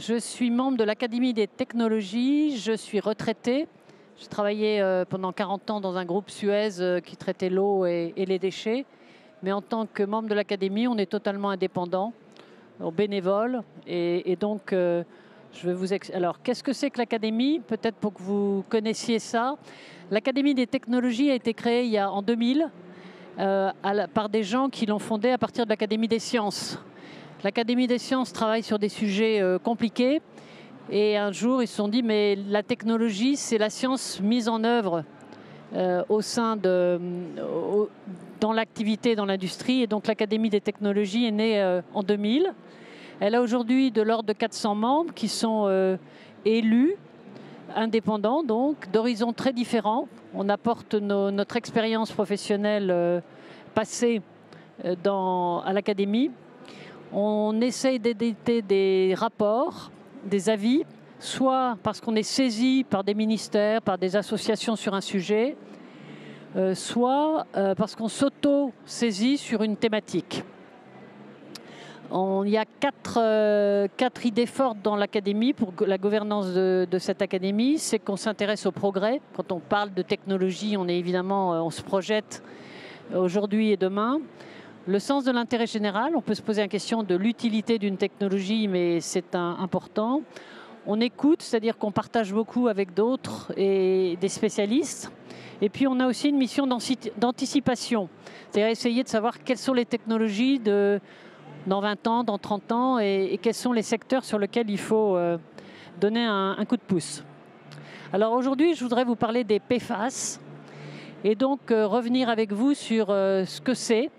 Je suis membre de l'Académie des technologies, je suis retraitée. J'ai travaillé pendant 40 ans dans un groupe Suez qui traitait l'eau et les déchets. Mais en tant que membre de l'Académie, on est totalement indépendant, bénévole. Et donc, je vais vous Alors, qu'est-ce que c'est que l'Académie? Peut-être pour que vous connaissiez ça. L'Académie des technologies a été créée en 2000 par des gens qui l'ont fondée à partir de l'Académie des sciences. L'Académie des sciences travaille sur des sujets compliqués. Et un jour, ils se sont dit, mais la technologie, c'est la science mise en œuvre dans l'activité, dans l'industrie. Et donc l'Académie des technologies est née en 2000. Elle a aujourd'hui de l'ordre de 400 membres qui sont élus, indépendants, donc d'horizons très différents. On apporte notre expérience professionnelle passée à l'Académie. On essaye d'éditer des rapports, des avis, soit parce qu'on est saisi par des ministères, par des associations sur un sujet, soit parce qu'on s'auto-saisit sur une thématique. Il y a quatre idées fortes dans l'Académie pour la gouvernance de cette Académie. C'est qu'on s'intéresse au progrès. Quand on parle de technologie, on se projette aujourd'hui et demain. Le sens de l'intérêt général, on peut se poser la question de l'utilité d'une technologie, mais c'est important. On écoute, c'est-à-dire qu'on partage beaucoup avec d'autres et des spécialistes. Et puis on a aussi une mission d'anticipation, c'est-à-dire essayer de savoir quelles sont les technologies dans 20 ans, dans 30 ans, et quels sont les secteurs sur lesquels il faut donner un coup de pouce. Alors aujourd'hui, je voudrais vous parler des PFAS, et donc revenir avec vous sur ce que c'est.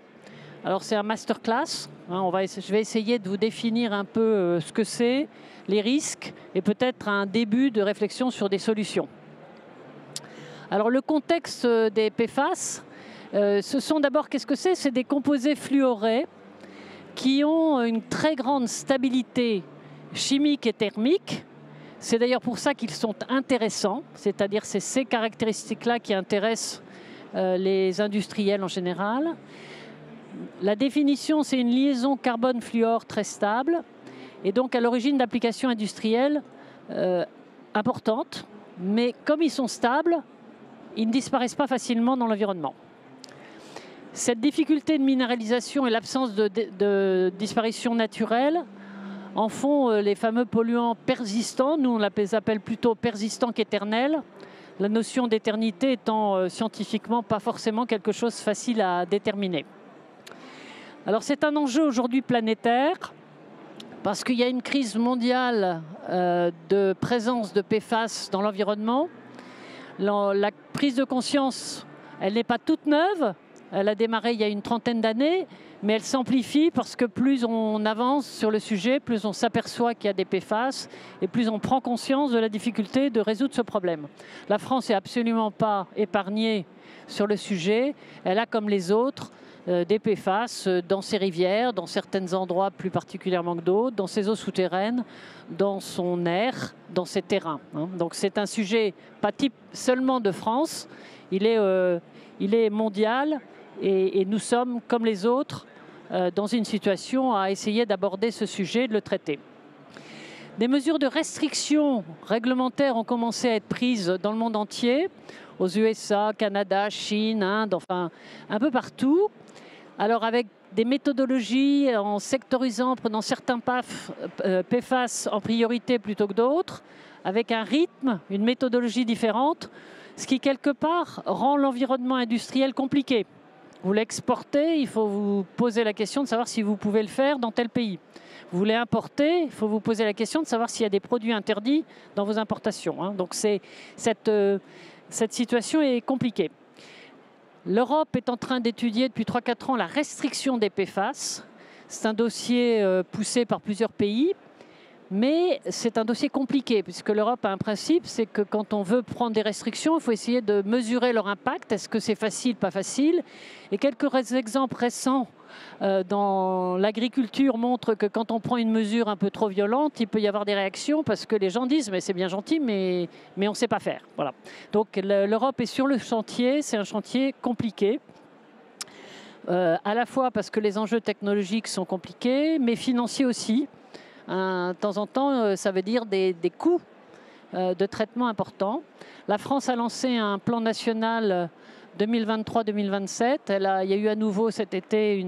Alors c'est un masterclass, je vais essayer de vous définir un peu ce que c'est, les risques et peut-être un début de réflexion sur des solutions. Alors le contexte des PFAS, ce sont d'abord, qu'est-ce que c'est? C'est des composés fluorés qui ont une très grande stabilité chimique et thermique. C'est d'ailleurs pour ça qu'ils sont intéressants, c'est-à-dire c'est ces caractéristiques-là qui intéressent les industriels en général. La définition, c'est une liaison carbone-fluor très stable et donc à l'origine d'applications industrielles importantes. Mais comme ils sont stables, ils ne disparaissent pas facilement dans l'environnement. Cette difficulté de minéralisation et l'absence de disparition naturelle en font les fameux polluants persistants. Nous, on les appelle plutôt persistants qu'éternels. La notion d'éternité étant scientifiquement pas forcément quelque chose de facile à déterminer. Alors c'est un enjeu aujourd'hui planétaire parce qu'il y a une crise mondiale de présence de PFAS dans l'environnement. La prise de conscience, elle n'est pas toute neuve, elle a démarré il y a une trentaine d'années, mais elle s'amplifie parce que plus on avance sur le sujet, plus on s'aperçoit qu'il y a des PFAS et plus on prend conscience de la difficulté de résoudre ce problème. La France n'est absolument pas épargnée sur le sujet, elle a comme les autres des PFAS dans ses rivières, dans certains endroits plus particulièrement que d'autres, dans ses eaux souterraines, dans son air, dans ses terrains. Donc c'est un sujet pas type seulement de France, il est mondial et nous sommes, comme les autres, dans une situation à essayer d'aborder ce sujet et de le traiter. Des mesures de restriction réglementaires ont commencé à être prises dans le monde entier, aux USA, Canada, Chine, Inde, enfin un peu partout. Alors avec des méthodologies en sectorisant, prenant certains PFAS en priorité plutôt que d'autres, avec un rythme, une méthodologie différente, ce qui quelque part rend l'environnement industriel compliqué. Vous l'exportez, il faut vous poser la question de savoir si vous pouvez le faire dans tel pays. Vous voulez importer, il faut vous poser la question de savoir s'il y a des produits interdits dans vos importations. Donc cette situation est compliquée. L'Europe est en train d'étudier depuis 3-4 ans la restriction des PFAS. C'est un dossier poussé par plusieurs pays, mais c'est un dossier compliqué puisque l'Europe a un principe, c'est que quand on veut prendre des restrictions, il faut essayer de mesurer leur impact. Est-ce que c'est facile, pas facile? Et quelques exemples récents dans l'agriculture montrent que quand on prend une mesure un peu trop violente, il peut y avoir des réactions parce que les gens disent mais c'est bien gentil, mais on ne sait pas faire. Voilà. Donc l'Europe est sur le chantier, c'est un chantier compliqué. À la fois parce que les enjeux technologiques sont compliqués, mais financiers aussi. De temps en temps, ça veut dire des coûts de traitement importants. La France a lancé un plan national 2023-2027. Il y a eu à nouveau cet été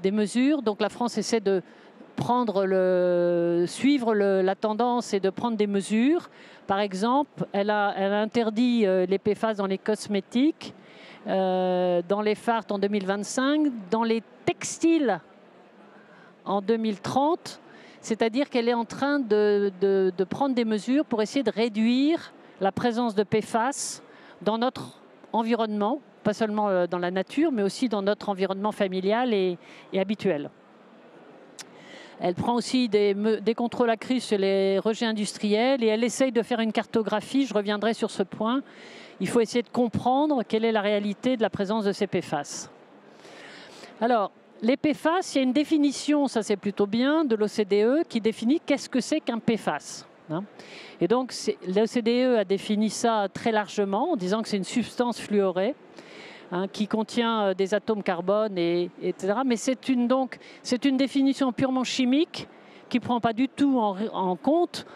des mesures. Donc la France essaie de suivre la tendance et de prendre des mesures. Par exemple, elle a interdit les PFAS dans les cosmétiques, dans les fards en 2025, dans les textiles en 2030. C'est-à-dire qu'elle est en train de prendre des mesures pour essayer de réduire la présence de PFAS dans notre environnement, pas seulement dans la nature, mais aussi dans notre environnement familial et habituel. Elle prend aussi des contrôles accrus sur les rejets industriels et elle essaye de faire une cartographie, je reviendrai sur ce point. Il faut essayer de comprendre quelle est la réalité de la présence de ces PFAS. Alors, les PFAS, il y a une définition, ça c'est plutôt bien, de l'OCDE qui définit qu'est-ce que c'est qu'un PFAS. Et donc, l'OCDE a défini ça très largement en disant que c'est une substance fluorée qui contient des atomes carbone, etc. Mais c'est une définition purement chimique qui ne prend pas du tout en compte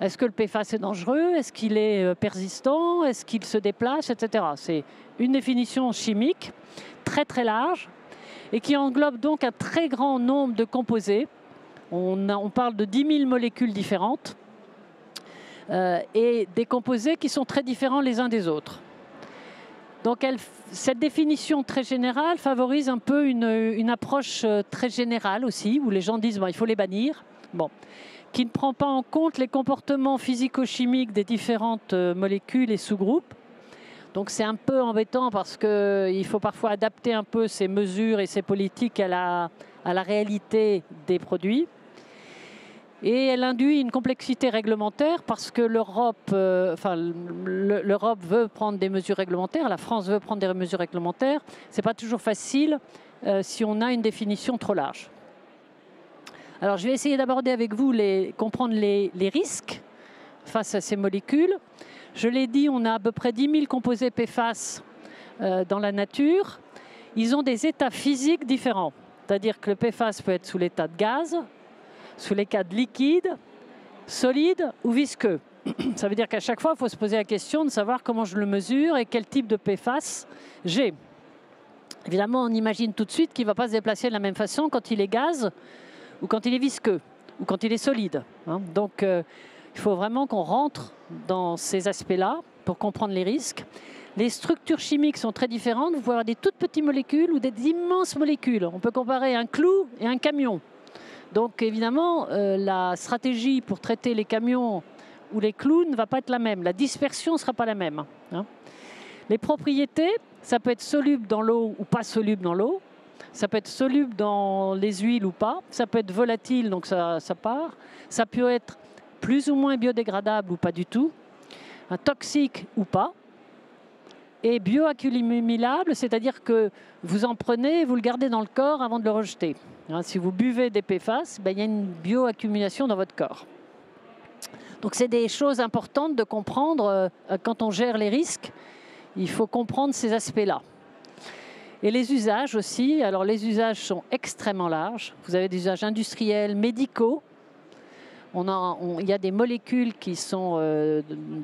est-ce que le PFAS est dangereux, est-ce qu'il est persistant, est-ce qu'il se déplace, etc. C'est une définition chimique très très large et qui englobe donc un très grand nombre de composés. On parle de 10 000 molécules différentes et des composés qui sont très différents les uns des autres. Donc cette définition très générale favorise un peu une approche très générale aussi, où les gens disent il faut les bannir, qui ne prend pas en compte les comportements physico-chimiques des différentes molécules et sous-groupes. Donc c'est un peu embêtant parce qu'il faut parfois adapter un peu ces mesures et ces politiques à la réalité des produits. Et elle induit une complexité réglementaire parce que l'Europe veut prendre des mesures réglementaires, la France veut prendre des mesures réglementaires. Ce n'est pas toujours facile si on a une définition trop large. Alors je vais essayer d'aborder avec vous, comprendre les risques face à ces molécules. Je l'ai dit, on a à peu près 10 000 composés PFAS dans la nature. Ils ont des états physiques différents. C'est-à-dire que le PFAS peut être sous l'état de gaz, sous l'état de liquide, solide ou visqueux. Ça veut dire qu'à chaque fois, il faut se poser la question de savoir comment je le mesure et quel type de PFAS j'ai. Évidemment, on imagine tout de suite qu'il ne va pas se déplacer de la même façon quand il est gaz ou quand il est visqueux ou quand il est solide. Donc, il faut vraiment qu'on rentre dans ces aspects-là pour comprendre les risques. Les structures chimiques sont très différentes. Vous pouvez avoir des toutes petites molécules ou des immenses molécules. On peut comparer un clou et un camion. Donc évidemment, la stratégie pour traiter les camions ou les clous ne va pas être la même. La dispersion ne sera pas la même. Les propriétés, ça peut être soluble dans l'eau ou pas soluble dans l'eau. Ça peut être soluble dans les huiles ou pas. Ça peut être volatile, donc ça part. Ça peut être plus ou moins biodégradable ou pas du tout. Toxique ou pas. Et bioaccumulable, c'est-à-dire que vous en prenez et vous le gardez dans le corps avant de le rejeter. Si vous buvez des PFAS, il y a une bioaccumulation dans votre corps. Donc c'est des choses importantes de comprendre quand on gère les risques. Il faut comprendre ces aspects-là. Et les usages aussi. Alors les usages sont extrêmement larges. Vous avez des usages industriels, médicaux. Il y a des molécules qui sont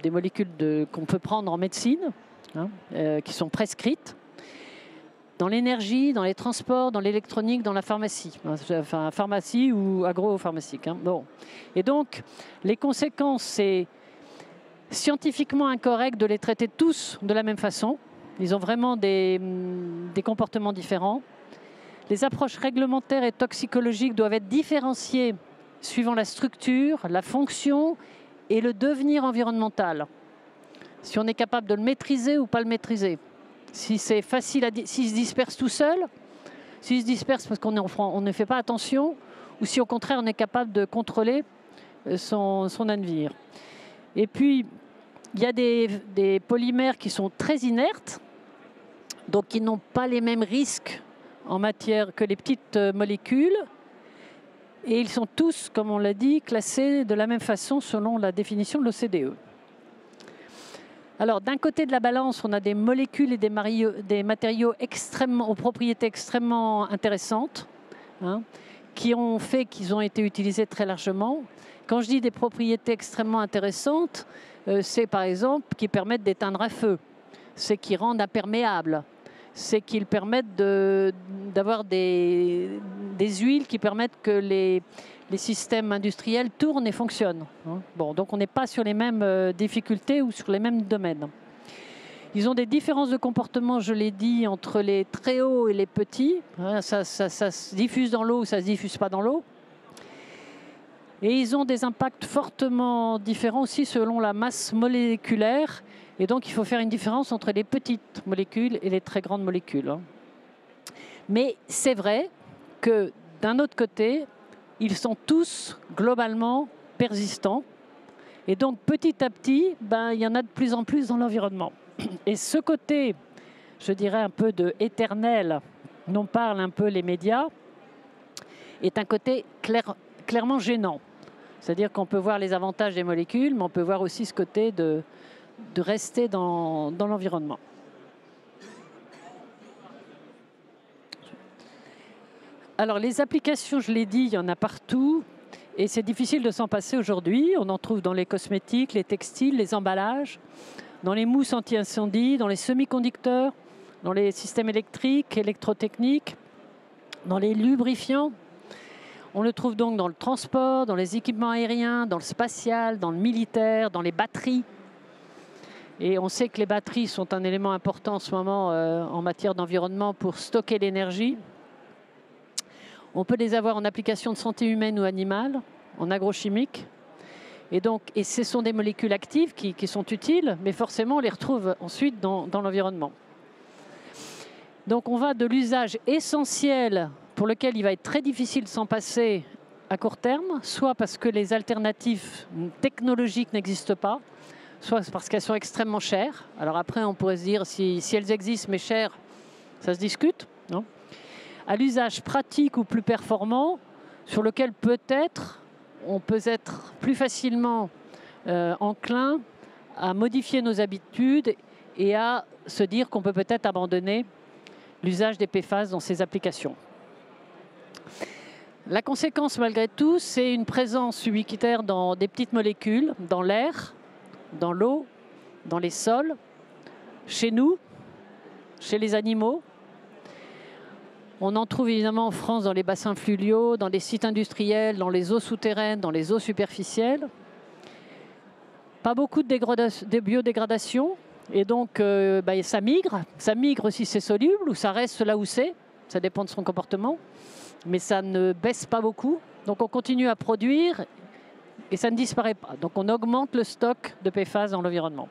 des molécules qu'on peut prendre en médecine, qui sont prescrites. Dans l'énergie, dans les transports, dans l'électronique, dans la pharmacie. Enfin, pharmacie ou agro-pharmaceutique. Et donc, les conséquences, c'est scientifiquement incorrect de les traiter tous de la même façon. Ils ont vraiment des comportements différents. Les approches réglementaires et toxicologiques doivent être différenciées suivant la structure, la fonction et le devenir environnemental. Si on est capable de le maîtriser ou pas le maîtriser. Si c'est facile s'il se disperse tout seul, s'il se disperse parce qu'on ne fait pas attention, ou si au contraire on est capable de contrôler son avenir. Et puis, il y a des polymères qui sont très inertes, donc qui n'ont pas les mêmes risques en matière que les petites molécules. Et ils sont tous, comme on l'a dit, classés de la même façon selon la définition de l'OCDE. Alors, d'un côté de la balance, on a des molécules et des matériaux aux propriétés extrêmement intéressantes, qui ont fait qu'ils ont été utilisés très largement. Quand je dis des propriétés extrêmement intéressantes, c'est par exemple qu'ils permettent d'éteindre un feu, c'est qu'ils rendent imperméable, c'est qu'ils permettent d'avoir des huiles qui permettent que les systèmes industriels tournent et fonctionnent. Bon, donc on n'est pas sur les mêmes difficultés ou sur les mêmes domaines. Ils ont des différences de comportement, je l'ai dit, entre les très hauts et les petits. Ça se diffuse dans l'eau ou ça ne se diffuse pas dans l'eau. Et ils ont des impacts fortement différents aussi selon la masse moléculaire. Et donc il faut faire une différence entre les petites molécules et les très grandes molécules. Mais c'est vrai que d'un autre côté, ils sont tous globalement persistants. Et donc petit à petit, il y en a de plus en plus dans l'environnement. Et ce côté, je dirais un peu de éternel, dont parlent un peu les médias, est un côté clairement gênant. C'est-à-dire qu'on peut voir les avantages des molécules, mais on peut voir aussi ce côté de rester dans l'environnement. Alors les applications, je l'ai dit, il y en a partout. Et c'est difficile de s'en passer aujourd'hui. On en trouve dans les cosmétiques, les textiles, les emballages, dans les mousses anti-incendie, dans les semi-conducteurs, dans les systèmes électriques, électrotechniques, dans les lubrifiants. On le trouve donc dans le transport, dans les équipements aériens, dans le spatial, dans le militaire, dans les batteries. Et on sait que les batteries sont un élément important en ce moment en matière d'environnement pour stocker l'énergie. On peut les avoir en application de santé humaine ou animale, en agrochimique. Et ce sont des molécules actives qui sont utiles, mais forcément on les retrouve ensuite dans l'environnement. Donc on va de l'usage essentiel pour lequel il va être très difficile de s'en passer à court terme, soit parce que les alternatives technologiques n'existent pas, soit parce qu'elles sont extrêmement chères. Alors après on pourrait se dire si elles existent mais chères, ça se discute, non ? À l'usage pratique ou plus performant, sur lequel peut-être on peut être plus facilement enclin à modifier nos habitudes et à se dire qu'on peut peut-être abandonner l'usage des PFAS dans ces applications. La conséquence, malgré tout, c'est une présence ubiquitaire dans des petites molécules, dans l'air, dans l'eau, dans les sols, chez nous, chez les animaux. On en trouve évidemment en France dans les bassins fluviaux, dans les sites industriels, dans les eaux souterraines, dans les eaux superficielles. Pas beaucoup de biodégradation, et donc ça migre. Ça migre si c'est soluble, ou ça reste là où c'est. Ça dépend de son comportement. Mais ça ne baisse pas beaucoup. Donc on continue à produire, et ça ne disparaît pas. Donc on augmente le stock de PFAS dans l'environnement.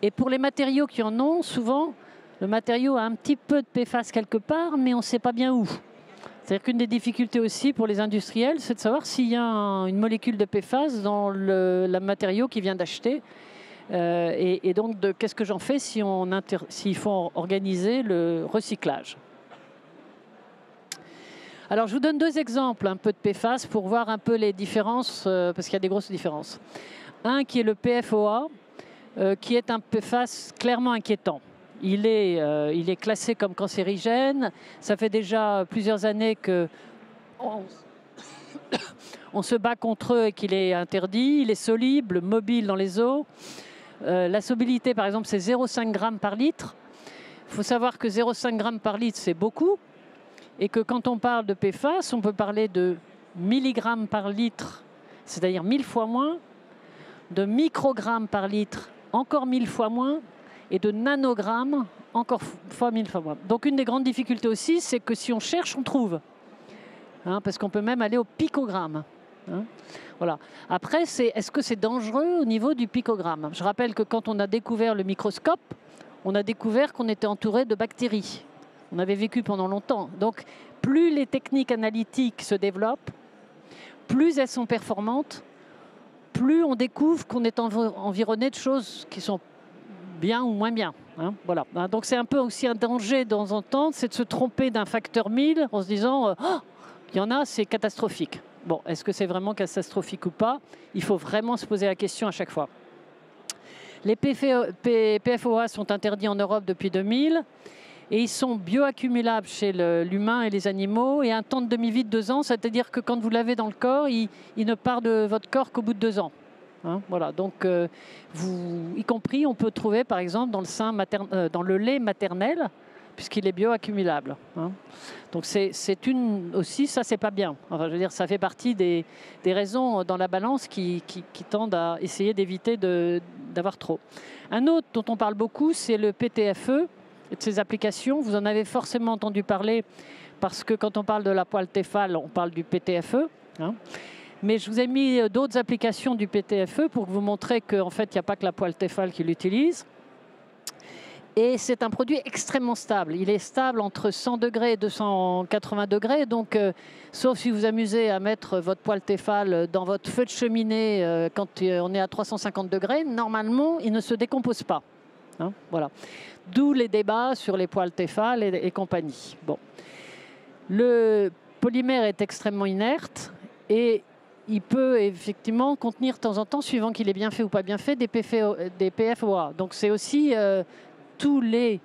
Et pour les matériaux qui en ont, souvent, le matériau a un petit peu de PFAS quelque part, mais on ne sait pas bien où. C'est-à-dire qu'une des difficultés aussi pour les industriels, c'est de savoir s'il y a une molécule de PFAS dans le matériau qu'ils viennent d'acheter. Et donc, qu'est-ce que j'en fais s'il faut organiser le recyclage. Alors, je vous donne deux exemples un peu de PFAS pour voir un peu les différences, parce qu'il y a des grosses différences. Un qui est le PFOA, qui est un PFAS clairement inquiétant. Il est classé comme cancérigène. Ça fait déjà plusieurs années qu'on se bat contre eux et qu'il est interdit. Il est soluble, mobile dans les eaux. La solubilité, par exemple, c'est 0,5 g par litre. Il faut savoir que 0,5 g par litre, c'est beaucoup. Et que quand on parle de PFAS, on peut parler de milligrammes par litre, c'est-à-dire 1000 fois moins, de microgrammes par litre, encore 1000 fois moins, et de nanogrammes, encore 1000 fois moins. Donc une des grandes difficultés aussi, c'est que si on cherche, on trouve. Parce qu'on peut même aller au picogramme. Voilà. Après, est-ce que c'est dangereux au niveau du picogramme? Je rappelle que quand on a découvert le microscope, on a découvert qu'on était entouré de bactéries. On avait vécu pendant longtemps. Donc plus les techniques analytiques se développent, plus elles sont performantes, plus on découvre qu'on est environné de choses qui sont bien ou moins bien. Voilà. Donc c'est un peu aussi un danger de temps en temps, c'est de se tromper d'un facteur 1000 en se disant il y en a, c'est catastrophique. Bon, est-ce que c'est vraiment catastrophique ou pas? Il faut vraiment se poser la question à chaque fois. Les PFOA sont interdits en Europe depuis 2000 et ils sont bioaccumulables chez l'humain et les animaux, et un temps de demi-vie de 2 ans, c'est-à-dire que quand vous l'avez dans le corps, il ne part de votre corps qu'au bout de 2 ans. Hein, voilà, donc y compris, on peut trouver par exemple dans dans le lait maternel, puisqu'il est bioaccumulable. Hein. Donc c'est une aussi, ça c'est pas bien. Enfin, je veux dire, ça fait partie des raisons dans la balance qui tendent à essayer d'éviter d'avoir trop. Un autre dont on parle beaucoup, c'est le PTFE et de ses applications. Vous en avez forcément entendu parler parce que quand on parle de la poêle Tefal, on parle du PTFE. Hein. Mais je vous ai mis d'autres applications du PTFE pour vous montrer qu'en fait, il n'y a pas que la poêle Tefal qui l'utilise. Et c'est un produit extrêmement stable. Il est stable entre 100 degrés et 280 degrés. Donc, sauf si vous amusez à mettre votre poêle Tefal dans votre feu de cheminée quand on est à 350 degrés, normalement, il ne se décompose pas. Hein, voilà. D'où les débats sur les poêles Tefal et compagnie. Bon. Le polymère est extrêmement inerte et il peut effectivement contenir de temps en temps, suivant qu'il est bien fait ou pas bien fait, des PFOA. Donc c'est aussi, tous les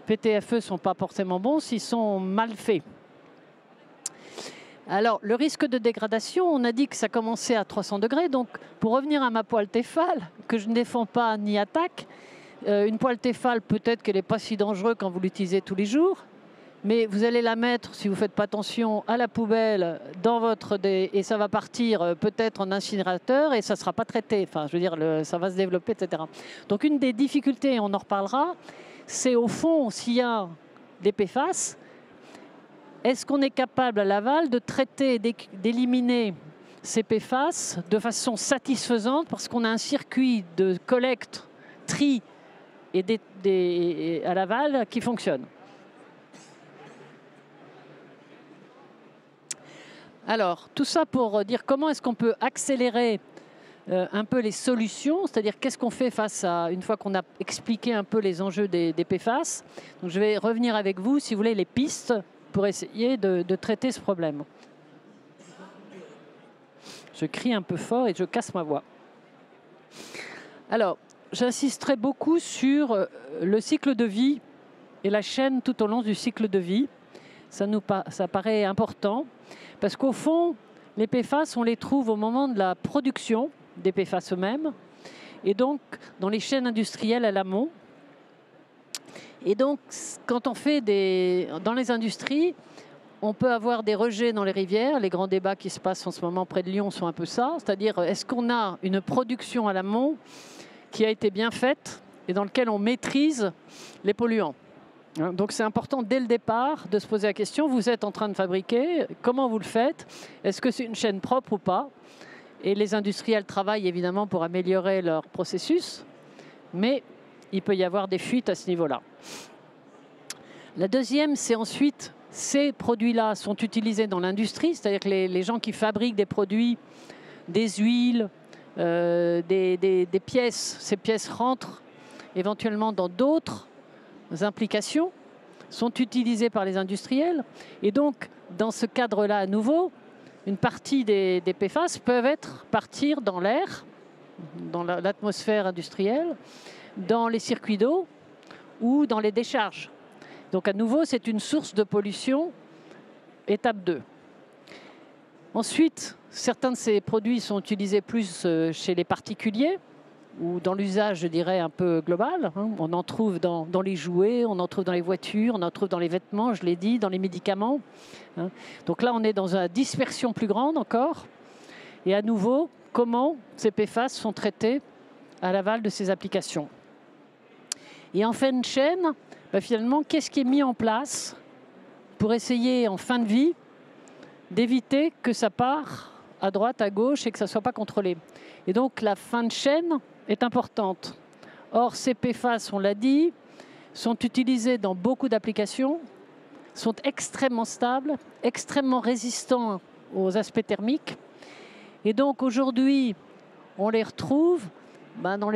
PTFE ne sont pas forcément bons s'ils sont mal faits. Alors le risque de dégradation, on a dit que ça commençait à 300 degrés. Donc pour revenir à ma poêle Tefal, que je ne défends pas ni attaque, une poêle Tefal, peut-être qu'elle n'est pas si dangereuse quand vous l'utilisez tous les jours. Mais vous allez la mettre, si vous ne faites pas attention, à la poubelle, et ça va partir peut-être en incinérateur et ça ne sera pas traité. Enfin, je veux dire, ça va se développer, etc. Donc une des difficultés, et on en reparlera, c'est au fond, s'il y a des PFAS, est-ce qu'on est capable à l'aval de traiter, d'éliminer ces PFAS de façon satisfaisante parce qu'on a un circuit de collecte, tri et à l'aval qui fonctionne. Alors, tout ça pour dire comment est-ce qu'on peut accélérer un peu les solutions, c'est-à-dire qu'est-ce qu'on fait face à, une fois qu'on a expliqué un peu les enjeux des PFAS. Donc, je vais revenir avec vous, si vous voulez, les pistes pour essayer de traiter ce problème. Je crie un peu fort et je casse ma voix. Alors, j'insisterai beaucoup sur le cycle de vie et la chaîne tout au long du cycle de vie. Ça paraît important. Parce qu'au fond, les PFAS, on les trouve au moment de la production des PFAS eux-mêmes, et donc dans les chaînes industrielles à l'amont. Et donc, quand on fait dans les industries, on peut avoir des rejets dans les rivières. Les grands débats qui se passent en ce moment près de Lyon sont un peu ça. C'est-à-dire, est-ce qu'on a une production à l'amont qui a été bien faite et dans laquelle on maîtrise les polluants? Donc c'est important dès le départ de se poser la question, vous êtes en train de fabriquer, comment vous le faites? Est-ce que c'est une chaîne propre ou pas? Et les industriels travaillent évidemment pour améliorer leur processus, mais il peut y avoir des fuites à ce niveau-là. La deuxième, c'est ensuite, ces produits-là sont utilisés dans l'industrie, c'est-à-dire que les gens qui fabriquent des produits, des huiles, des pièces, ces pièces rentrent éventuellement dans d'autres implications, sont utilisées par les industriels. Et donc, dans ce cadre-là, à nouveau, une partie des PFAS peuvent partir dans l'air, dans l'atmosphère industrielle, dans les circuits d'eau ou dans les décharges. Donc, à nouveau, c'est une source de pollution, étape 2. Ensuite, certains de ces produits sont utilisés plus chez les particuliers, ou dans l'usage, je dirais, un peu global. On en trouve dans les jouets, on en trouve dans les voitures, on en trouve dans les vêtements, je l'ai dit, dans les médicaments. Donc là, on est dans une dispersion plus grande encore. Et à nouveau, comment ces PFAS sont traités à l'aval de ces applications. Et en fin de chaîne, finalement, qu'est-ce qui est mis en place pour essayer, en fin de vie, d'éviter que ça part à droite, à gauche et que ça ne soit pas contrôlé. Et donc, la fin de chaîne est importante. Or, ces PFAS, on l'a dit, sont utilisés dans beaucoup d'applications, sont extrêmement stables, extrêmement résistants aux aspects thermiques. Et donc, aujourd'hui, on les retrouve dans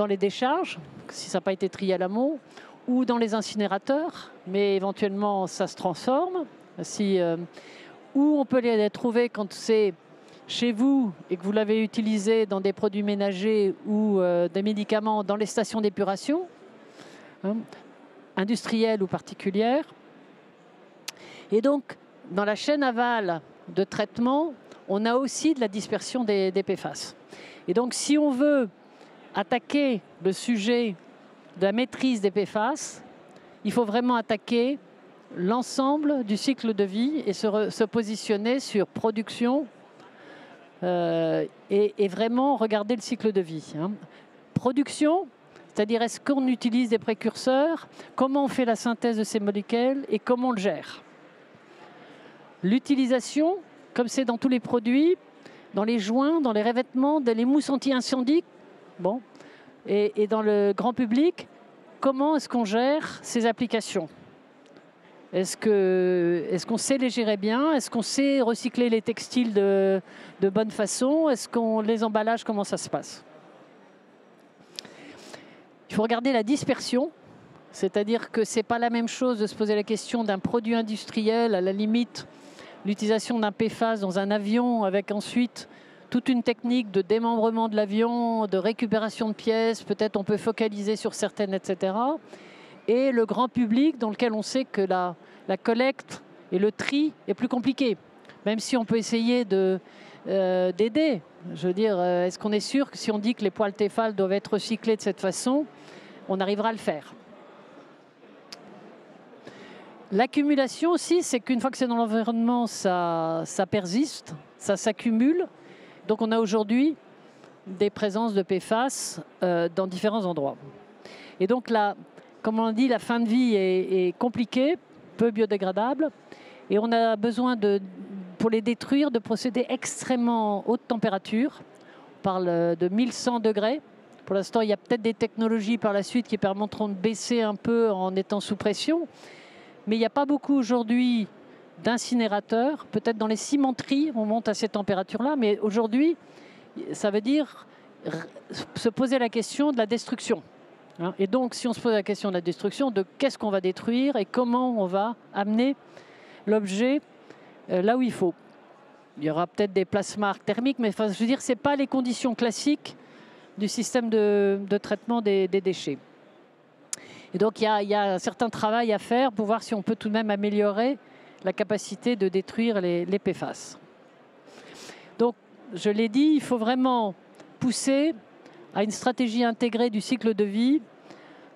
les décharges, si ça n'a pas été trié à l'amont, ou dans les incinérateurs, mais éventuellement, ça se transforme. Ou on peut les trouver quand c'est chez vous et que vous l'avez utilisé dans des produits ménagers ou des médicaments dans les stations d'épuration. industrielle ou particulière. Et donc, dans la chaîne aval de traitement, on a aussi de la dispersion des PFAS. Et donc, si on veut attaquer le sujet de la maîtrise des PFAS, il faut vraiment attaquer l'ensemble du cycle de vie et se positionner sur production et vraiment regarder le cycle de vie. Production, c'est-à-dire est-ce qu'on utilise des précurseurs, comment on fait la synthèse de ces molécules et comment on le gère. L'utilisation, comme c'est dans tous les produits, dans les joints, dans les revêtements, dans les mousses anti-incendie, bon, et dans le grand public, comment est-ce qu'on gère ces applications? Est-ce qu'on sait les gérer bien? Est-ce qu'on sait recycler les textiles de bonne façon? Est-ce qu'on les emballages, comment ça se passe? Il faut regarder la dispersion, c'est-à-dire que ce n'est pas la même chose de se poser la question d'un produit industriel, à la limite, l'utilisation d'un PFAS dans un avion avec ensuite toute une technique de démembrement de l'avion, de récupération de pièces, peut-être on peut focaliser sur certaines, etc. Et le grand public dans lequel on sait que la collecte et le tri est plus compliqué, même si on peut essayer d'aider. Je veux dire, est-ce qu'on est sûr que si on dit que les poils Tefal doivent être recyclés de cette façon, on arrivera à le faire? L'accumulation aussi, c'est qu'une fois que c'est dans l'environnement, ça persiste, ça s'accumule. Donc on a aujourd'hui des présences de PFAS dans différents endroits. Et donc là, comme on dit, la fin de vie est compliquée, peu biodégradable. Et on a besoin, pour les détruire, de procédés extrêmement haute température. On parle de 1100 degrés. Pour l'instant, il y a peut-être des technologies par la suite qui permettront de baisser un peu en étant sous pression. Mais il n'y a pas beaucoup aujourd'hui d'incinérateurs. Peut-être dans les cimenteries, on monte à ces températures-là. Mais aujourd'hui, ça veut dire se poser la question de la destruction. Et donc, si on se pose la question de la destruction, de qu'est-ce qu'on va détruire et comment on va amener l'objet là où il faut. Il y aura peut-être des plasmas thermiques, mais je veux dire, ce n'est pas les conditions classiques du système de traitement des déchets. Et donc, il y a un certain travail à faire pour voir si on peut tout de même améliorer la capacité de détruire les PFAS. Donc, je l'ai dit, il faut vraiment pousser à une stratégie intégrée du cycle de vie,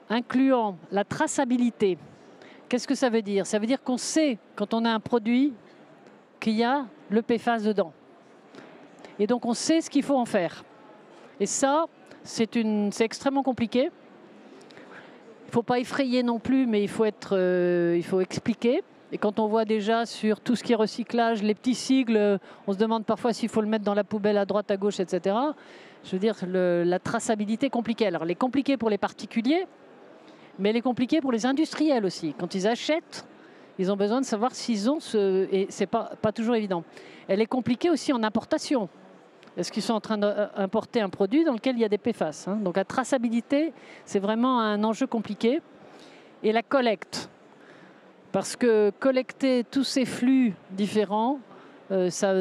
incluant la traçabilité. Qu'est-ce que ça veut dire? Ça veut dire qu'on sait, quand on a un produit, qu'il y a le PFAS dedans. Et donc, on sait ce qu'il faut en faire. Et ça, c'est extrêmement compliqué. Il ne faut pas effrayer non plus, mais il faut expliquer. Et quand on voit déjà sur tout ce qui est recyclage, les petits sigles, on se demande parfois s'il faut le mettre dans la poubelle à droite, à gauche, etc. Je veux dire, la traçabilité est compliquée. Alors, elle est compliquée pour les particuliers, mais elle est compliquée pour les industriels aussi. Quand ils achètent, ils ont besoin de savoir s'ils ont et ce n'est pas toujours évident. Elle est compliquée aussi en importation. Est-ce qu'ils sont en train d'importer un produit dans lequel il y a des PFAS, hein? Donc la traçabilité, c'est vraiment un enjeu compliqué. Et la collecte. Parce que collecter tous ces flux différents, ça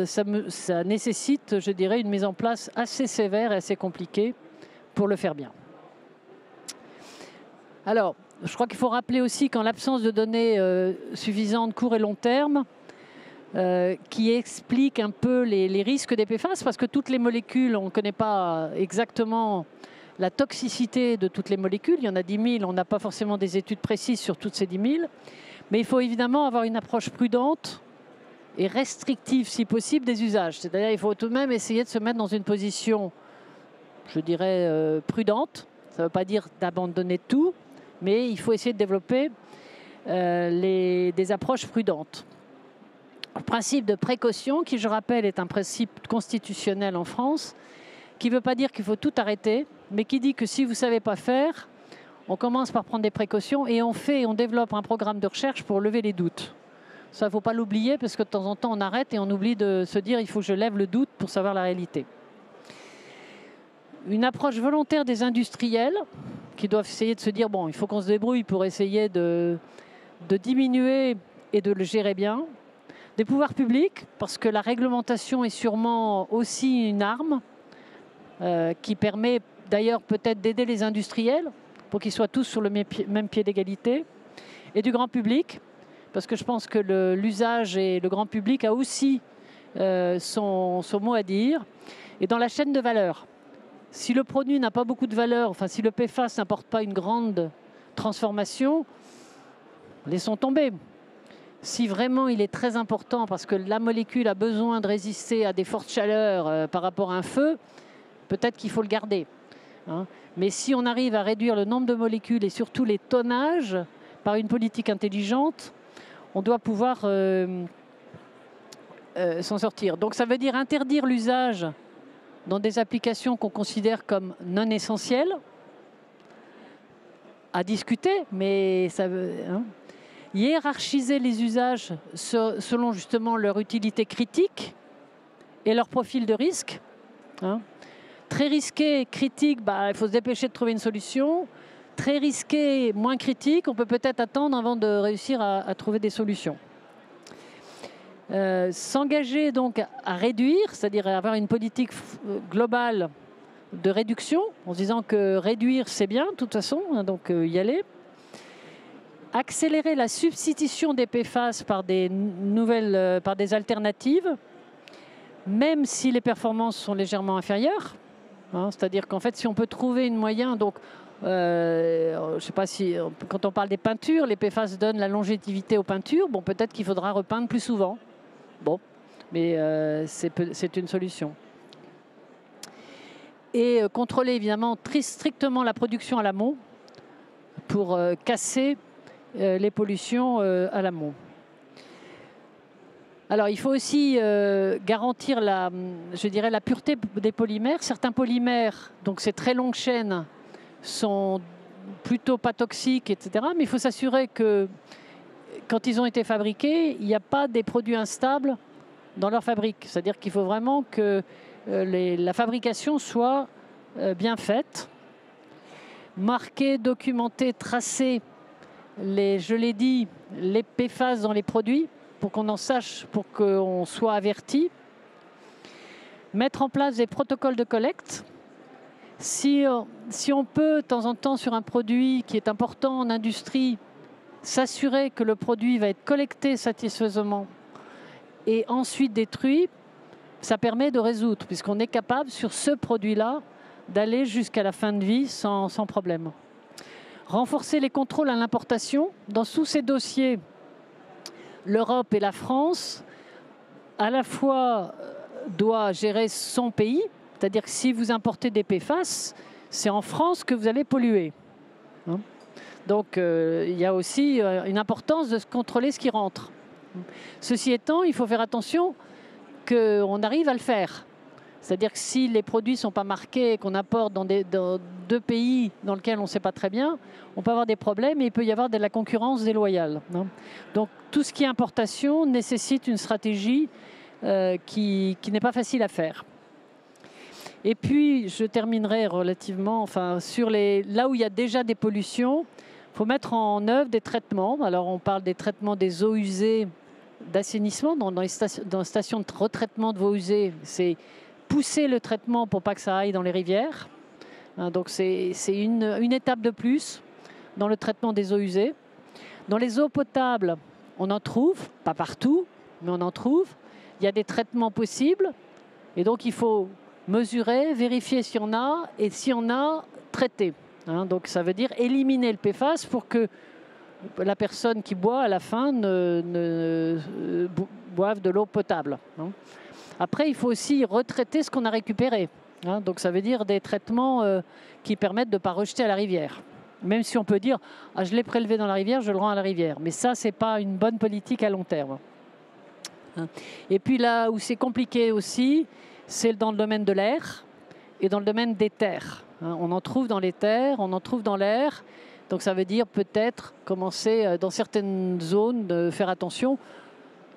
nécessite, je dirais, une mise en place assez sévère et assez compliquée pour le faire bien. Alors, je crois qu'il faut rappeler aussi qu'en l'absence de données suffisantes court et long terme, qui explique un peu les risques des PFAS, parce que toutes les molécules, on ne connaît pas exactement la toxicité de toutes les molécules. Il y en a 10 000, on n'a pas forcément des études précises sur toutes ces 10 000. Mais il faut évidemment avoir une approche prudente et restrictive, si possible, des usages. C'est-à-dire qu'il faut tout de même essayer de se mettre dans une position, je dirais, prudente. Ça ne veut pas dire d'abandonner tout, mais il faut essayer de développer des approches prudentes. Le principe de précaution, qui je rappelle est un principe constitutionnel en France, qui ne veut pas dire qu'il faut tout arrêter, mais qui dit que si vous ne savez pas faire, on commence par prendre des précautions et on développe un programme de recherche pour lever les doutes. Ça, il ne faut pas l'oublier, parce que de temps en temps, on arrête et on oublie de se dire il faut que je lève le doute pour savoir la réalité. Une approche volontaire des industriels, qui doivent essayer de se dire bon, il faut qu'on se débrouille pour essayer de diminuer et de le gérer bien. Des pouvoirs publics, parce que la réglementation est sûrement aussi une arme qui permet d'ailleurs peut-être d'aider les industriels pour qu'ils soient tous sur le même pied d'égalité. et du grand public, parce que je pense que l'usage et le grand public a aussi son mot à dire. Et dans la chaîne de valeur, si le produit n'a pas beaucoup de valeur, enfin si le PFAS n'apporte pas une grande transformation, laissons tomber. Si vraiment il est très important parce que la molécule a besoin de résister à des fortes chaleurs par rapport à un feu, peut-être qu'il faut le garder. Hein. Mais si on arrive à réduire le nombre de molécules et surtout les tonnages par une politique intelligente, on doit pouvoir s'en sortir. Donc ça veut dire interdire l'usage dans des applications qu'on considère comme non essentielles, à discuter, mais ça veut... Hein. Hiérarchiser les usages selon justement leur utilité critique et leur profil de risque. Hein. Très risqué, critique, il faut se dépêcher de trouver une solution. Très risqué, moins critique, on peut peut-être attendre avant de réussir à trouver des solutions. S'engager donc à réduire, c'est-à-dire à avoir une politique globale de réduction, en se disant que réduire c'est bien de toute façon, hein, donc y aller. Accélérer la substitution des PFAS par des par des alternatives, même si les performances sont légèrement inférieures. Hein, c'est-à-dire qu'en fait, si on peut trouver une moyen, donc je ne sais pas si, quand on parle des peintures, les PFAS donnent la longévité aux peintures. Bon, peut-être qu'il faudra repeindre plus souvent. Bon, mais c'est une solution. Et contrôler évidemment très strictement la production à l'amont pour casser les pollutions à l'amont. Alors, il faut aussi garantir je dirais, la pureté des polymères. Certains polymères, donc ces très longues chaînes, sont plutôt pas toxiques, etc. Mais il faut s'assurer que quand ils ont été fabriqués, il n'y a pas des produits instables dans leur fabrique. C'est-à-dire qu'il faut vraiment que la fabrication soit bien faite. Marquer, documenter, tracer, je l'ai dit, les PFAS dans les produits, pour qu'on en sache, pour qu'on soit averti. Mettre en place des protocoles de collecte. Si on peut, de temps en temps, sur un produit qui est important en industrie, s'assurer que le produit va être collecté satisfaisamment et ensuite détruit, ça permet de résoudre, puisqu'on est capable, sur ce produit-là, d'aller jusqu'à la fin de vie sans problème. Renforcer les contrôles à l'importation. Dans tous ces dossiers, l'Europe et la France, à la fois, doit gérer son pays, c'est-à-dire que si vous importez des PFAS, c'est en France que vous allez polluer. Hein. Donc, il y a aussi une importance de contrôler ce qui rentre. Ceci étant, il faut faire attention qu'on arrive à le faire. C'est-à-dire que si les produits ne sont pas marqués, qu'on apporte dans deux pays dans lesquels on ne sait pas très bien, on peut avoir des problèmes et il peut y avoir de la concurrence déloyale. Hein. Donc tout ce qui est importation nécessite une stratégie qui n'est pas facile à faire. Et puis je terminerai relativement, sur là où il y a déjà des pollutions, il faut mettre en œuvre des traitements. Alors on parle des traitements des eaux usées d'assainissement. Dans les stations de retraitement de eaux usées, c'est pousser le traitement pour pas que ça aille dans les rivières. Donc c'est une étape de plus dans le traitement des eaux usées. Dans les eaux potables, on en trouve, pas partout, mais on en trouve. Il y a des traitements possibles et donc il faut mesurer, vérifier s'il y en a et si on a, traiter. Donc ça veut dire éliminer le PFAS pour que la personne qui boit à la fin ne boive de l'eau potable. Après, il faut aussi retraiter ce qu'on a récupéré. Donc ça veut dire des traitements qui permettent de ne pas rejeter à la rivière. Même si on peut dire « je l'ai prélevé dans la rivière, je le rends à la rivière ». Mais ça, ce n'est pas une bonne politique à long terme. Et puis là où c'est compliqué aussi, c'est dans le domaine de l'air et dans le domaine des terres. On en trouve dans les terres, on en trouve dans l'air. Donc ça veut dire peut-être commencer dans certaines zones de faire attention.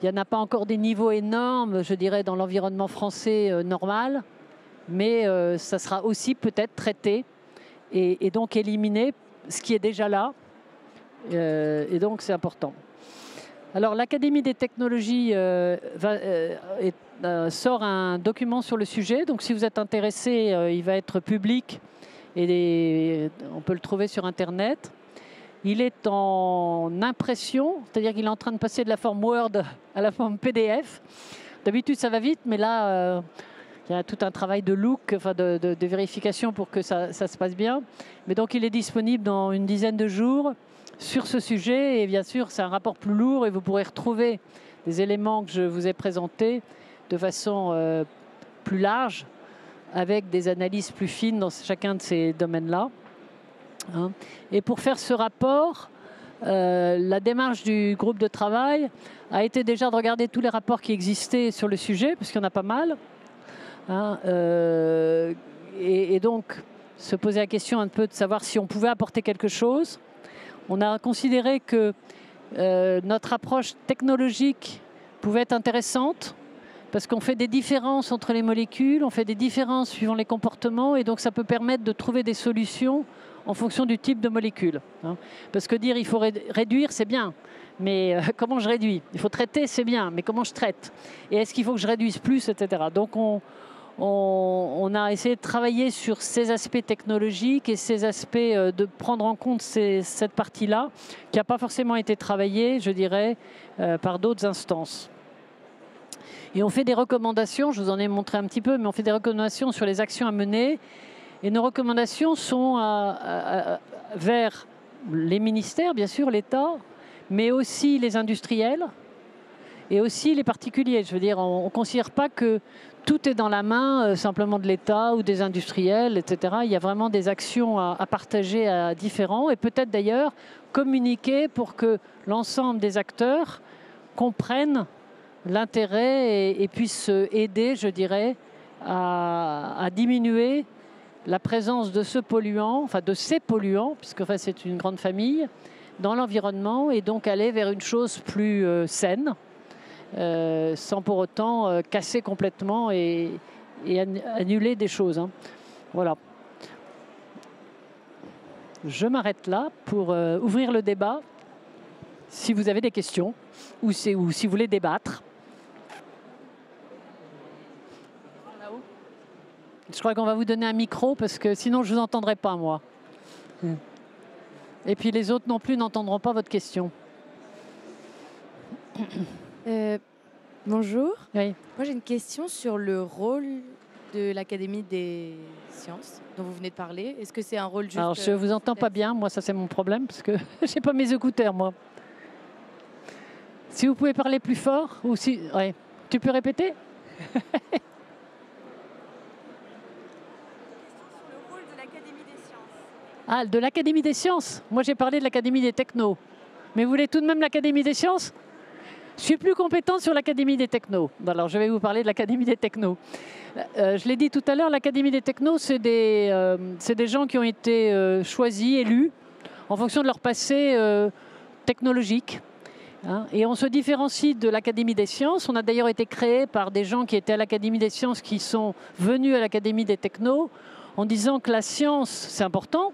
Il n'y en a pas encore des niveaux énormes, je dirais, dans l'environnement français normal, mais ça sera aussi peut-être traité et donc éliminer ce qui est déjà là. Et donc c'est important. Alors l'Académie des technologies sort un document sur le sujet. Donc si vous êtes intéressé, il va être public et on peut le trouver sur Internet. Il est en impression, c'est-à-dire qu'il est en train de passer de la forme Word à la forme PDF. D'habitude, ça va vite, mais là, il y a tout un travail de look, enfin de vérification pour que ça se passe bien. Mais donc, il est disponible dans une dizaine de jours sur ce sujet. Et bien sûr, c'est un rapport plus lourd et vous pourrez retrouver des éléments que je vous ai présentés de façon plus large, avec des analyses plus fines dans chacun de ces domaines-là. Et pour faire ce rapport, la démarche du groupe de travail a été déjà de regarder tous les rapports qui existaient sur le sujet, parce qu'il y en a pas mal. Et donc, se poser la question un peu de savoir si on pouvait apporter quelque chose. On a considéré que notre approche technologique pouvait être intéressante, parce qu'on fait des différences entre les molécules, on fait des différences suivant les comportements, et donc ça peut permettre de trouver des solutions en fonction du type de molécule. Parce que dire il faut réduire, c'est bien, mais comment je réduis? Il faut traiter, c'est bien, mais comment je traite? Et est-ce qu'il faut que je réduise plus, etc. Donc on a essayé de travailler sur ces aspects technologiques et ces aspects de prendre en compte cette partie-là, qui n'a pas forcément été travaillée, je dirais, par d'autres instances. Et on fait des recommandations, je vous en ai montré un petit peu, mais on fait des recommandations sur les actions à mener. Et nos recommandations sont vers les ministères, bien sûr, l'État, mais aussi les industriels et aussi les particuliers. Je veux dire, on ne considère pas que tout est dans la main simplement de l'État ou des industriels, etc. Il y a vraiment des actions à partager à différents, et peut-être d'ailleurs communiquer pour que l'ensemble des acteurs comprennent l'intérêt et puissent aider, je dirais, à diminuer la présence de ce polluant, enfin de ces polluants, puisque enfin, c'est une grande famille, dans l'environnement, et donc aller vers une chose plus saine, sans pour autant casser complètement et annuler des choses. Voilà. Je m'arrête là pour ouvrir le débat, si vous avez des questions, ou si vous voulez débattre. Je crois qu'on va vous donner un micro, parce que sinon je ne vous entendrai pas, moi. Et puis les autres non plus n'entendront pas votre question. Bonjour. Oui. Moi j'ai une question sur le rôle de l'Académie des sciences dont vous venez de parler. Est-ce que c'est un rôle juste... Alors je ne vous entends pas bien, moi ça c'est mon problème, parce que je n'ai pas mes écouteurs, moi. Si vous pouvez parler plus fort, ou si... Ouais. Tu peux répéter? Ah, de l'Académie des sciences. Moi, j'ai parlé de l'Académie des technos. Mais vous voulez tout de même l'Académie des sciences? Je suis plus compétente sur l'Académie des technos. Alors, je vais vous parler de l'Académie des technos. Je l'ai dit tout à l'heure, l'Académie des technos, c'est des gens qui ont été choisis, élus, en fonction de leur passé technologique. Et on se différencie de l'Académie des sciences. On a d'ailleurs été créé par des gens qui étaient à l'Académie des sciences, qui sont venus à l'Académie des technos, en disant que la science, c'est important,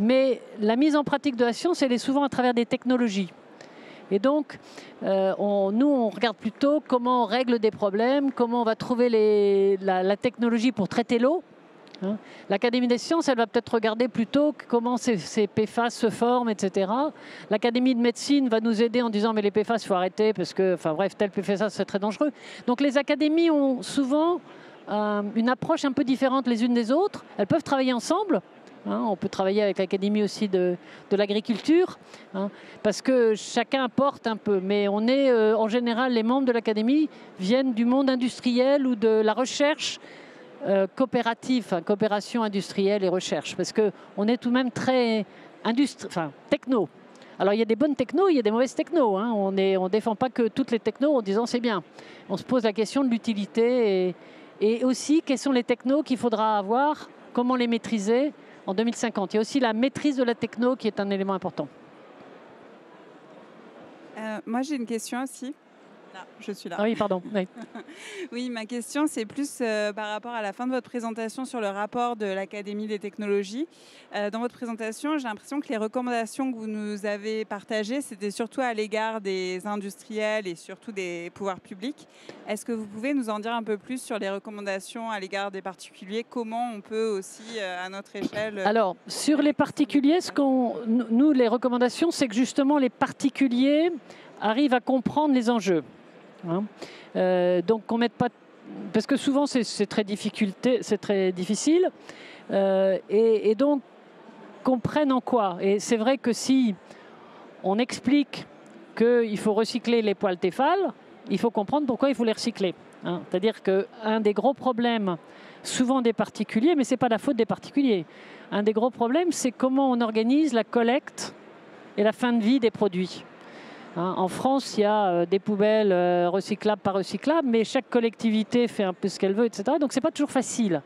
mais la mise en pratique de la science, elle est souvent à travers des technologies. Et donc, nous, on regarde plutôt comment on règle des problèmes, comment on va trouver la technologie pour traiter l'eau. L'Académie des sciences, elle va peut-être regarder plutôt comment ces PFAS se forment, etc. L'Académie de médecine va nous aider en disant mais les PFAS, il faut arrêter parce que, enfin bref, tel PFAS, c'est très dangereux. Donc les académies ont souvent une approche un peu différente les unes des autres. Elles peuvent travailler ensemble. On peut travailler avec l'Académie aussi de l'agriculture, parce que chacun apporte un peu. Mais on est, en général, les membres de l'Académie viennent du monde industriel ou de la recherche coopérative, coopération industrielle et recherche, parce qu'on est tout de même très techno. Alors il y a des bonnes technos, il y a des mauvaises technos. On ne défend pas que toutes les technos en disant c'est bien. On se pose la question de l'utilité et aussi quels sont les technos qu'il faudra avoir, comment les maîtriser en 2050. Il y a aussi la maîtrise de la techno qui est un élément important. Moi, j'ai une question aussi. Là, je suis là. Ah oui, pardon. Oui. Oui, ma question, c'est plus par rapport à la fin de votre présentation sur le rapport de l'Académie des technologies. Dans votre présentation, j'ai l'impression que les recommandations que vous nous avez partagées, c'était surtout à l'égard des industriels et surtout des pouvoirs publics. Est-ce que vous pouvez nous en dire un peu plus sur les recommandations à l'égard des particuliers? Comment on peut aussi, à notre échelle... Alors, sur les particuliers, nous, les recommandations, c'est que justement les particuliers arrivent à comprendre les enjeux. Hein. Donc qu'on mette pas, parce que souvent c'est très difficile, et donc qu'on prenne en quoi. Et c'est vrai que si on explique qu'il faut recycler les poêles Tefal, il faut comprendre pourquoi il faut les recycler. Hein. C'est-à-dire qu'un des gros problèmes, souvent des particuliers, mais c'est pas la faute des particuliers. Un des gros problèmes, c'est comment on organise la collecte et la fin de vie des produits. En France, il y a des poubelles recyclables, pas recyclables, mais chaque collectivité fait un peu ce qu'elle veut, etc. Donc, ce n'est pas toujours facile.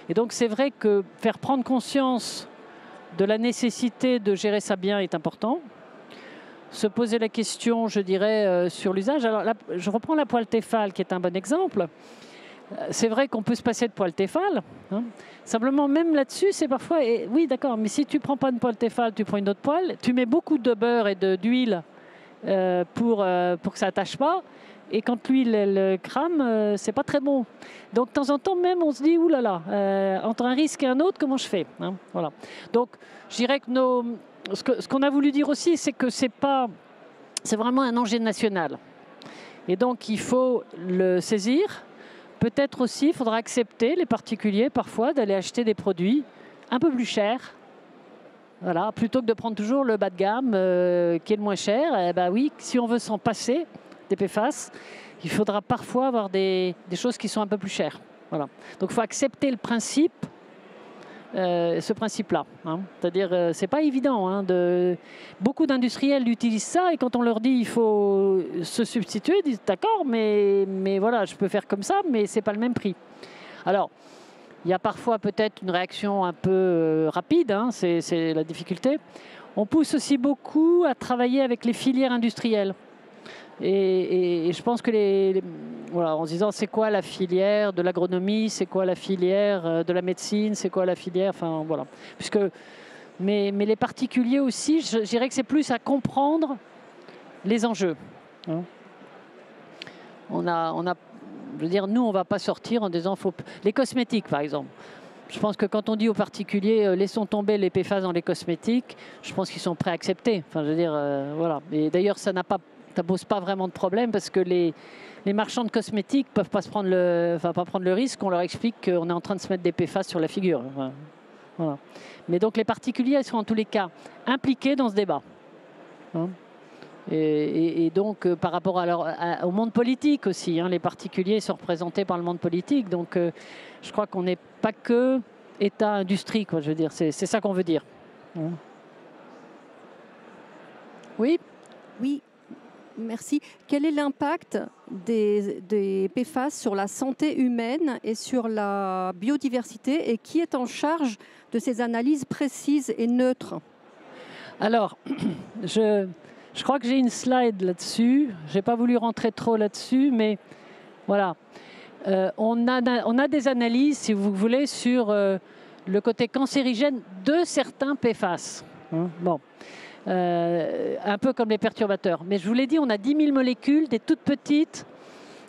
Et donc, c'est vrai que faire prendre conscience de la nécessité de gérer ça bien est important. Se poser la question, je dirais, sur l'usage. Alors, là, je reprends la poêle Tefal, qui est un bon exemple. C'est vrai qu'on peut se passer de poêle Tefal. Hein. Simplement, même là-dessus, c'est parfois... oui, d'accord, mais si tu ne prends pas une poêle Tefal, tu prends une autre poêle, tu mets beaucoup de beurre et d'huile pour que ça n'attache pas. Et quand l'huile elle crame, c'est pas très bon. Donc de temps en temps même, on se dit oulala, entre un risque et un autre, comment je fais, hein, voilà. Donc je dirais que ce qu'on a voulu dire aussi, c'est que c'est vraiment un enjeu national. Et donc il faut le saisir. Peut-être aussi, il faudra accepter les particuliers parfois d'aller acheter des produits un peu plus chers. Voilà, plutôt que de prendre toujours le bas de gamme qui est le moins cher, eh ben oui, si on veut s'en passer des PFAS, il faudra parfois avoir des choses qui sont un peu plus chères. Voilà. Donc il faut accepter le principe, ce principe-là. Hein. C'est-à-dire, c'est pas évident. Hein, beaucoup d'industriels utilisent ça et quand on leur dit il faut se substituer, ils disent d'accord, mais voilà, je peux faire comme ça, mais c'est pas le même prix. Alors, il y a parfois peut-être une réaction un peu rapide, hein, c'est la difficulté. On pousse aussi beaucoup à travailler avec les filières industrielles. Et je pense que voilà, en se disant c'est quoi la filière de l'agronomie, c'est quoi la filière de la médecine, c'est quoi la filière, enfin voilà. Mais les particuliers aussi, je dirais que c'est plus à comprendre les enjeux. Hein. Je veux dire, nous, on ne va pas sortir en disant... Les cosmétiques, par exemple. Je pense que quand on dit aux particuliers, laissons tomber les PFAS dans les cosmétiques, je pense qu'ils sont prêts à accepter. Enfin, je veux dire, voilà. Et d'ailleurs, ça ne pose pas vraiment de problème parce que les marchands de cosmétiques ne peuvent pas prendre le risque qu'on leur explique qu'on est en train de se mettre des PFAS sur la figure. Voilà. Mais donc, les particuliers, ils sont en tous les cas impliqués dans ce débat. Hein. Et donc, par rapport au monde politique aussi, hein, les particuliers sont représentés par le monde politique. Donc, je crois qu'on n'est pas que État-industrie, quoi, je veux dire. C'est ça qu'on veut dire. Oui ? Oui, merci. Quel est l'impact des PFAS sur la santé humaine et sur la biodiversité? Et qui est en charge de ces analyses précises et neutres? Alors, je crois que j'ai une slide là-dessus. Je n'ai pas voulu rentrer trop là-dessus, mais voilà. On a des analyses, si vous voulez, sur le côté cancérigène de certains PFAS. Hein, bon. Un peu comme les perturbateurs. Mais je vous l'ai dit, on a 10 000 molécules, des toutes petites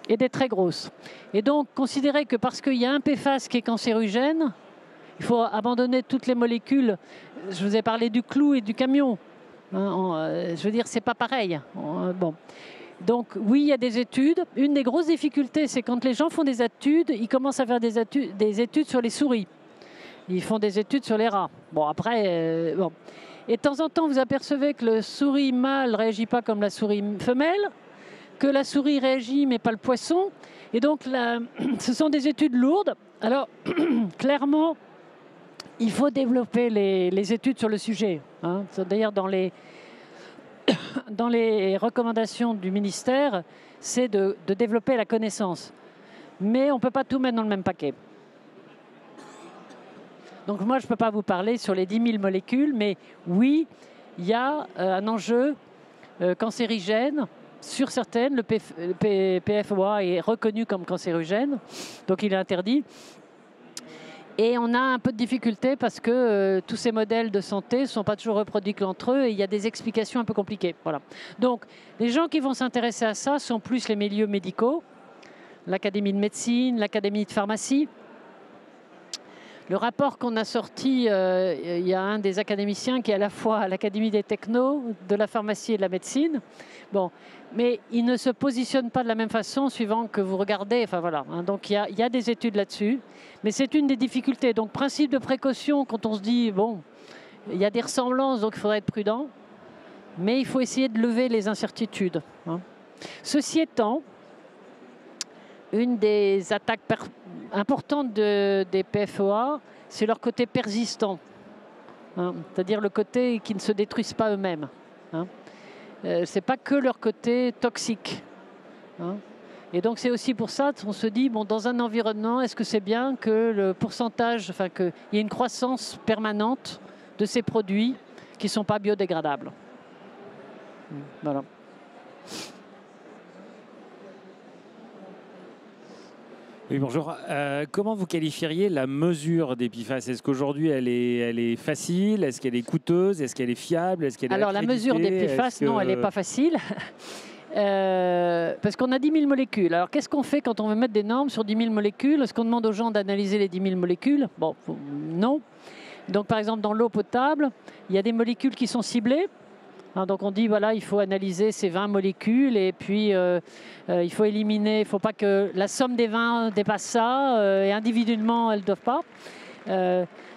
et des très grosses. Et donc, considérer que parce qu'il y a un PFAS qui est cancérigène, il faut abandonner toutes les molécules. Je vous ai parlé du clou et du camion. Je veux dire, c'est pas pareil. Bon. Donc, oui, il y a des études. Une des grosses difficultés, c'est quand les gens font des études, ils commencent à faire des études sur les souris. Ils font des études sur les rats. Bon, après... bon. Et de temps en temps, vous apercevez que le souris mâle ne réagit pas comme la souris femelle, que la souris réagit, mais pas le poisson. Et donc, ce sont des études lourdes. Alors, clairement... Il faut développer les études sur le sujet. Hein. D'ailleurs, dans les recommandations du ministère, c'est de développer la connaissance. Mais on ne peut pas tout mettre dans le même paquet. Donc moi, je ne peux pas vous parler sur les 10 000 molécules, mais oui, il y a un enjeu cancérigène sur certaines, le PFOA est reconnu comme cancérogène, donc il est interdit. Et on a un peu de difficulté parce que tous ces modèles de santé ne sont pas toujours reproduits entre eux et il y a des explications un peu compliquées. Voilà. Donc, les gens qui vont s'intéresser à ça sont plus les milieux médicaux, l'Académie de médecine, l'Académie de pharmacie. Le rapport qu'on a sorti, il y a un des académiciens qui est à la fois à l'Académie des technos, de la pharmacie et de la médecine. Bon, mais il ne se positionne pas de la même façon suivant que vous regardez. Enfin voilà, hein, donc il y a des études là-dessus. Mais c'est une des difficultés. Donc principe de précaution, quand on se dit, bon, il y a des ressemblances, donc il faudrait être prudent. Mais il faut essayer de lever les incertitudes. Hein. Ceci étant, une des attaques importantes des PFOA, c'est leur côté persistant. Hein, c'est-à-dire le côté qui ne se détruisent pas eux-mêmes. Hein. Ce n'est pas que leur côté toxique. Hein. Et donc c'est aussi pour ça qu'on se dit, bon, dans un environnement, est-ce que c'est bien que le pourcentage, enfin qu'il y ait une croissance permanente de ces produits qui ne sont pas biodégradables. Voilà. Oui, bonjour. Comment vous qualifieriez la mesure des PFAS? Est-ce qu'aujourd'hui, elle est facile? Est-ce qu'elle est coûteuse? Est-ce qu'elle est fiable? Est-ce qu'elle est Alors, la mesure des PFAS, non, elle n'est pas facile. Parce qu'on a 10 000 molécules. Alors, qu'est-ce qu'on fait quand on veut mettre des normes sur 10 000 molécules? Est-ce qu'on demande aux gens d'analyser les 10 000 molécules? Bon, non. Donc, par exemple, dans l'eau potable, il y a des molécules qui sont ciblées. Donc on dit, voilà, il faut analyser ces 20 molécules et puis il faut éliminer, il ne faut pas que la somme des 20 dépasse ça et individuellement, elles ne doivent pas.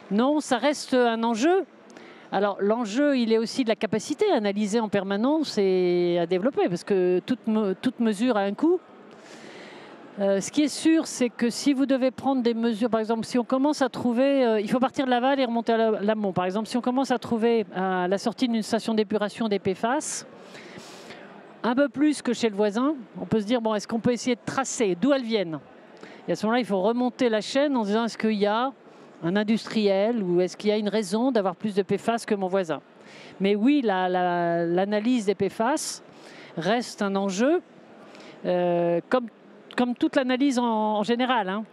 Non, ça reste un enjeu. Alors l'enjeu, il est aussi de la capacité à analyser en permanence et à développer parce que toute mesure a un coût. Ce qui est sûr, c'est que si vous devez prendre des mesures, par exemple, si on commence à trouver, il faut partir de l'aval et remonter à l'amont. Par exemple, si on commence à trouver à la sortie d'une station d'épuration des PFAS, un peu plus que chez le voisin, on peut se dire, bon, est-ce qu'on peut essayer de tracer d'où elles viennent? Et à ce moment-là, il faut remonter la chaîne en se disant, est-ce qu'il y a un industriel ou est-ce qu'il y a une raison d'avoir plus de PFAS que mon voisin? Mais oui, l'analyse des PFAS reste un enjeu, comme toute l'analyse en général. Hein.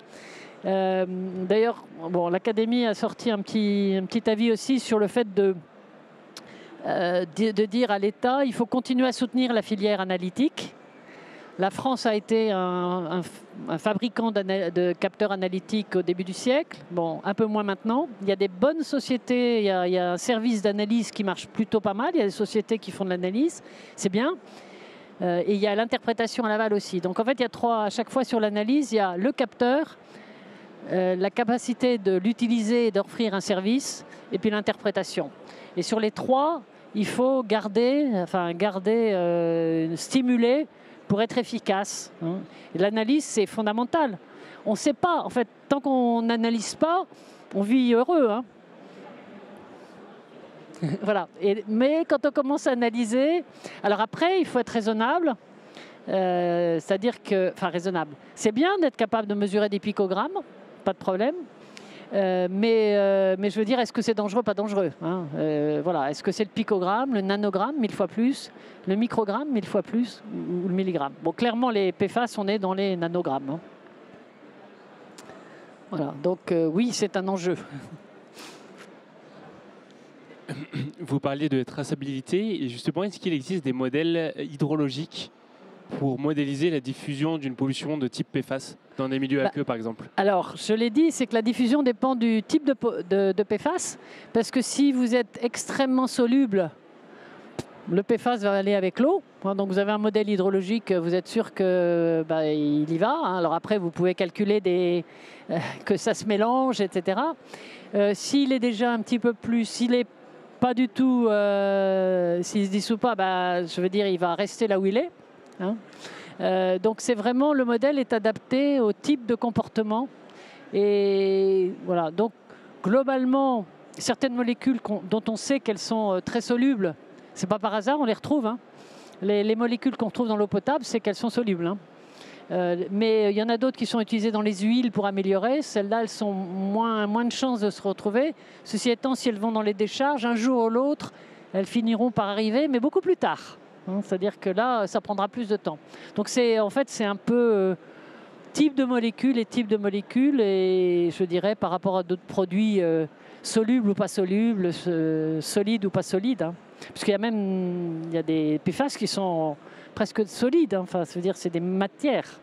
D'ailleurs, bon, l'Académie a sorti un petit avis aussi sur le fait de dire à l'État il faut continuer à soutenir la filière analytique. La France a été un fabricant de capteurs analytiques au début du siècle. Bon, un peu moins maintenant. Il y a des bonnes sociétés, il y a un service d'analyse qui marche plutôt pas mal. Il y a des sociétés qui font de l'analyse. C'est bien. Et il y a l'interprétation à l'aval aussi. Donc en fait, il y a trois, à chaque fois sur l'analyse, il y a le capteur, la capacité de l'utiliser et d'offrir un service, et puis l'interprétation. Et sur les trois, il faut stimuler pour être efficace. Hein. L'analyse, c'est fondamental. On ne sait pas, en fait, tant qu'on n'analyse pas, on vit heureux. Hein. Voilà. Mais quand on commence à analyser, alors après, il faut être raisonnable. C'est-à-dire que, enfin raisonnable. C'est bien d'être capable de mesurer des picogrammes, pas de problème. Mais je veux dire, est-ce que c'est dangereux, pas dangereux, hein, voilà. Est-ce que c'est le picogramme, le nanogramme, 1000 fois plus, le microgramme, 1000 fois plus, ou le milligramme? Bon, clairement, les PFAS, on est dans les nanogrammes. Hein. Voilà. Donc, oui, c'est un enjeu. Vous parliez de traçabilité, et justement, est-ce qu'il existe des modèles hydrologiques pour modéliser la diffusion d'une pollution de type PFAS dans des milieux aqueux, par exemple? Alors, je l'ai dit, c'est que la diffusion dépend du type de PFAS, parce que si vous êtes extrêmement soluble, le PFAS va aller avec l'eau. Donc vous avez un modèle hydrologique, vous êtes sûr que il y va. Hein. Alors après, vous pouvez calculer que ça se mélange, etc. S'il est déjà un petit peu plus, s'il est pas du tout, s'il ne se dissout pas, je veux dire, il va rester là où il est. Hein. Donc c'est vraiment, le modèle est adapté au type de comportement. Et voilà, donc globalement, certaines molécules dont on sait qu'elles sont très solubles, c'est pas par hasard, on les retrouve. Hein. Les molécules qu'on retrouve dans l'eau potable, c'est qu'elles sont solubles. Hein. Mais il y en a d'autres qui sont utilisées dans les huiles pour améliorer. Celles-là, elles sont moins de chances de se retrouver. Ceci étant, si elles vont dans les décharges, un jour ou l'autre, elles finiront par arriver, mais beaucoup plus tard. hein. C'est-à-dire que là, ça prendra plus de temps. Donc en fait, c'est un peu type de molécules et type de molécules, et je dirais par rapport à d'autres produits solubles ou pas solubles, solides ou pas solides. Hein. Parce qu'il y a des PFAS qui sont presque solides. Hein. Enfin, c'est-à-dire c'est des matières.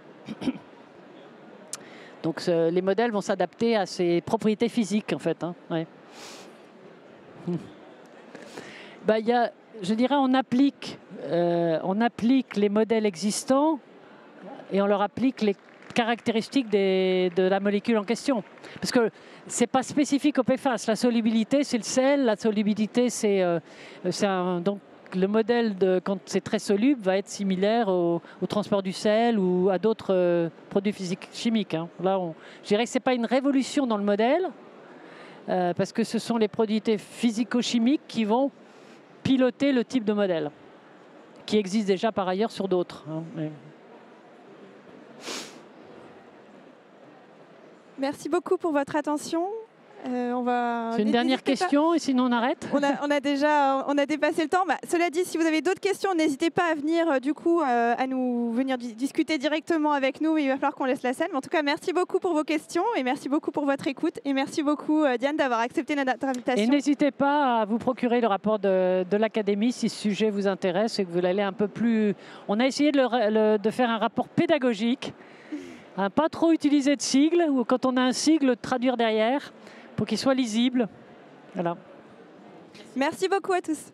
Donc les modèles vont s'adapter à ces propriétés physiques, en fait. Hein. Ouais. Je dirais on applique les modèles existants et on leur applique les caractéristiques de la molécule en question. Parce que ce n'est pas spécifique au PFAS. La solubilité, c'est le sel. La solubilité, donc le modèle, quand c'est très soluble, va être similaire au transport du sel ou à d'autres produits physiques chimiques. Hein. Là, je dirais que ce n'est pas une révolution dans le modèle, parce que ce sont les produits physico-chimiques qui vont piloter le type de modèle, qui existe déjà par ailleurs sur d'autres. Hein. Merci beaucoup pour votre attention. C'est une dernière question et sinon on arrête. On a dépassé le temps. Cela dit, si vous avez d'autres questions, n'hésitez pas à venir à nous venir discuter directement avec nous. Il va falloir qu'on laisse la scène. Mais en tout cas, merci beaucoup pour vos questions et merci beaucoup pour votre écoute. Et merci beaucoup, Diane, d'avoir accepté notre invitation. Et n'hésitez pas à vous procurer le rapport de l'Académie si ce sujet vous intéresse et que vous allez un peu plus... On a essayé de faire un rapport pédagogique, hein, pas trop utiliser de sigle, ou quand on a un sigle, traduire derrière, pour qu'il soit lisible. Voilà. Merci beaucoup à tous.